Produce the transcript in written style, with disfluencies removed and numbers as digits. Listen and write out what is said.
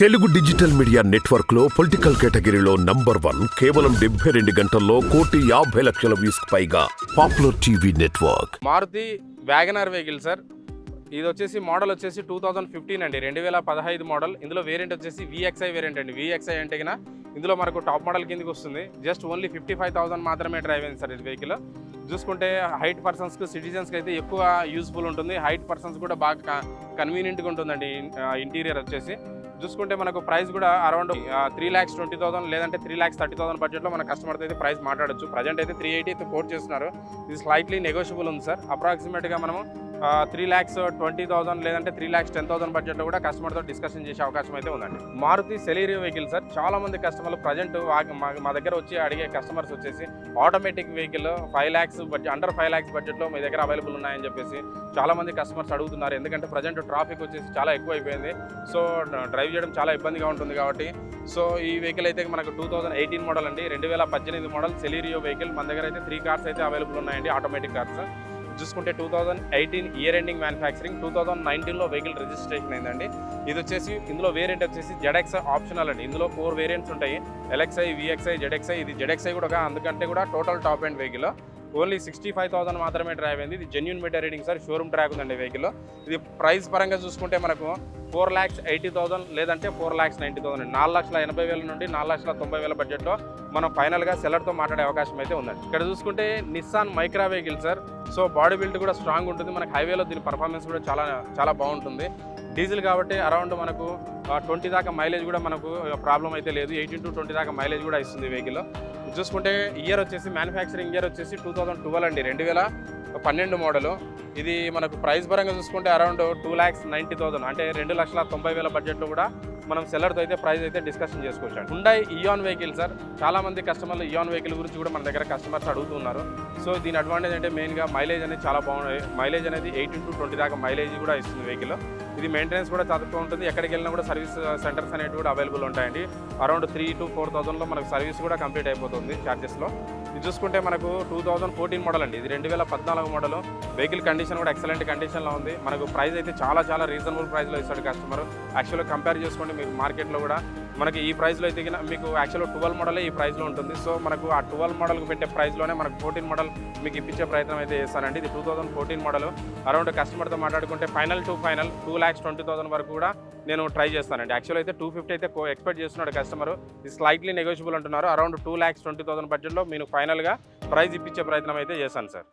Telugu digital media network లో political కేటగిరీలో #1 కేవలం 72 గంటల్లో 1,50,00,000 వ్యూస్ పైగా popular TV network. Maruti WagonR vehicle sir. ఇది వచ్చేసి మోడల్ వచ్చేసి 2015 అండి, 2015 మోడల్. ఇందులో వేరియంట్ వచ్చేసి VXI వేరియంట్ అండి. VXI అంటే కన్నా ఇందులో మనకు టాప్ మోడల్ కిందకి వస్తుంది. జస్ట్ ఓన్లీ 55,000 మాత్రమే డ్రైవ్ అయింది సార్ ఇది వెహికల్. చూసుకుంటే హైట్ పర్సన్స్కి, సిటిజన్స్కి అయితే ఎక్కువ యూస్ఫుల్ ఉంటుంది. హైట్ పర్సన్స్ కూడా బాగా కన్వీనియంట్గా ఉంటుందండి. ఇంటీరియర్ వచ్చేసి చూసుకుంటే మనకు ప్రైస్ కూడా అరౌండ్ 3,20,000 లేదంటే 3,30,000 బడ్జెట్లో మన కస్టమర్తో అయితే ప్రైస్ మాట్లాడచ్చు. ప్రజెంట్ అయితే 380 అయితే కోట్ చేస్తున్నారు. ఇది స్లైట్లీ నెగోషియబుల్ ఉంది సార్. అప్రాక్సిమేట్గా మనము 3,20,000 లేదంటే 3,10,000 బడ్జెట్లో కూడా కస్టమర్తో డిస్కషన్ చేసే అవకాశం అయితే ఉందండి. Maruti Celerio vehicle sir. చాలా మంది కస్టమర్లు ప్రజెంట్ మా దగ్గర వచ్చి అడిగే కస్టమర్స్ వచ్చేసి automatic vehicle 5 lakhs budget, under 5 lakhs బడ్జెట్లో మీ దగ్గర అవైలబుల్ ఉన్నాయని చెప్పేసి చాలా మంది కస్టమర్స్ అడుగుతున్నారు. ఎందుకంటే ప్రజెంట్ ట్రాఫిక్ వచ్చేసి చాలా ఎక్కువ అయిపోయింది. సో డ్రైవ్ చేయడం చాలా ఇబ్బందిగా ఉంటుంది కాబట్టి సో ఈ వెహికల్ అయితే మనకు 2018 మోడల్ అండి, 2018 మోడల్ సెలీరియో వెహికల్. మన దగ్గర అయితే 3 కార్స్ అయితే అవైలబుల్ ఉన్నాయండి, ఆటోమేటిక్ కార్స్. చూసుకుంటే 2018 ఇయర్ ఎండింగ్ మ్యానుఫ్యాక్చరింగ్, 2019లో వెహికల్ రిజిస్ట్రేషన్ అయిందండి. ఇది వచ్చేసి ఇందులో వేరియంట్ వచ్చేసి ZXI ఆప్షనల్ అండి. ఇందులో 4 వేరియంట్స్ ఉంటాయి, LXI, VXI, ZXI. ఇది ZXI కూడా అందుకంటే కూడా total top end vehicle. Only 65,000 మాత్రమే డ్రైవ్ అయింది. ఇది genuine meter reading sir, showroom track ఉందండి వెహికల్. ఇది ప్రైస్ పరంగా చూసుకుంటే మనకు 4,80,000 లేదంటే 4,90,000, 4,80,000 నుండి 4,90,000 బడ్జెట్లో మనం ఫైనల్గా సెల్లర్తో మాట్లాడే అవకాశం అయితే ఉందండి. ఇక్కడ చూసుకుంటే Nissan Micra vehicle sir. So body build కూడా స్ట్రాంగ్ ఉంటుంది. మనకు హైవేలో దీని పర్ఫార్మెన్స్ కూడా చాలా బాగుంటుంది. డీజిల్ కాబట్టి అరౌండ్ మనకు 20 దాకా మైలేజ్ కూడా మనకు ప్రాబ్లం అయితే లేదు. 18 to 20 దాకా మైలేజ్ కూడా ఇస్తుంది వెహికల్. చూసుకుంటే ఇయర్ వచ్చేసి మ్యానుఫ్యాక్చరింగ్ ఇయర్ వచ్చేసి 2012 అండి, 2012 మోడలు. ఇది మనకు ప్రైస్ పరంగా చూసుకుంటే అరౌండ్ 2,90,000 అంటే 2,90,000 బడ్జెట్లో కూడా మనం సెల్లర్తో అయితే ప్రైస్ అయితే డిస్కషన్ చేసుకోవచ్చు. Hyundai Eon vehicle sir. చాలా మంది కస్టమర్లు ఇయాన్ వెహికల్ గురించి కూడా మన దగ్గర కస్టమర్స్ అడుగుతున్నారు. సో దీని అడ్వాంటేజ్ అంటే మెయిన్గా మైలేజ్ అనేది చాలా బాగుంది. మైలేజ్ అనేది 18 to 20 దాకా మైలేజ్ కూడా ఇస్తుంది వెహికల్. ఇది మెయింటెనెన్స్ కూడా తక్కువ ఉంటుంది. ఎక్కడికి వెళ్ళినా కూడా సర్వీస్ సెంటర్స్ అనేవి కూడా అవైలబుల్ ఉంటాయండి. అరౌండ్ 3,000 to 4,000లో మనకు సర్వీస్ కూడా కంప్లీట్ అయిపోతుంది ఛార్జెస్లో. ఇది చూసుకుంటే మనకు 2014 మోడల్ అండి, ఇది 2014 మోడల్. వెహికల్ కండిషన్ కూడా ఎక్సలెంట్ కండిషన్లో ఉంది. మనకు ప్రైస్ అయితే చాలా రీజనబుల్ ప్రైస్లో ఇస్తాడు కస్టమర్. యాక్చువల్గా కంపేర్ చేసుకోండి మీకు మార్కెట్లో కూడా మనకి ఈ ప్రైస్లో అయితే మీకు యాక్చువల్గా 12 మోడలే ఈ ప్రైస్లో ఉంటుంది. సో మనకు ఆ 12 మోడల్కి పెట్టే ప్రైస్లోనే మనకు 14 మోడల్ మీకు ఇప్పించే ప్రయత్నం అయితే చేస్తానండి. ఇది 2014 మోడల్. అరౌండ్ కస్టమర్తో మాట్లాడుకుంటే ఫైనల్ 2,20,000 వరకు కూడా నేను ట్రై చేస్తానండి. యాక్చువల్ అయితే 250 అయితే ఎక్స్పెక్ట్ చేస్తున్నాడు కస్టమర్. ఇది స్లైట్లీ నెగోషియబుల్ అంటున్నారు. అరౌండ్ 2,20,000 బడ్జెట్లో నేను ఫైనల్గా ప్రైస్ ఇప్పించే ప్రయత్నం అయితే చేశాను సార్.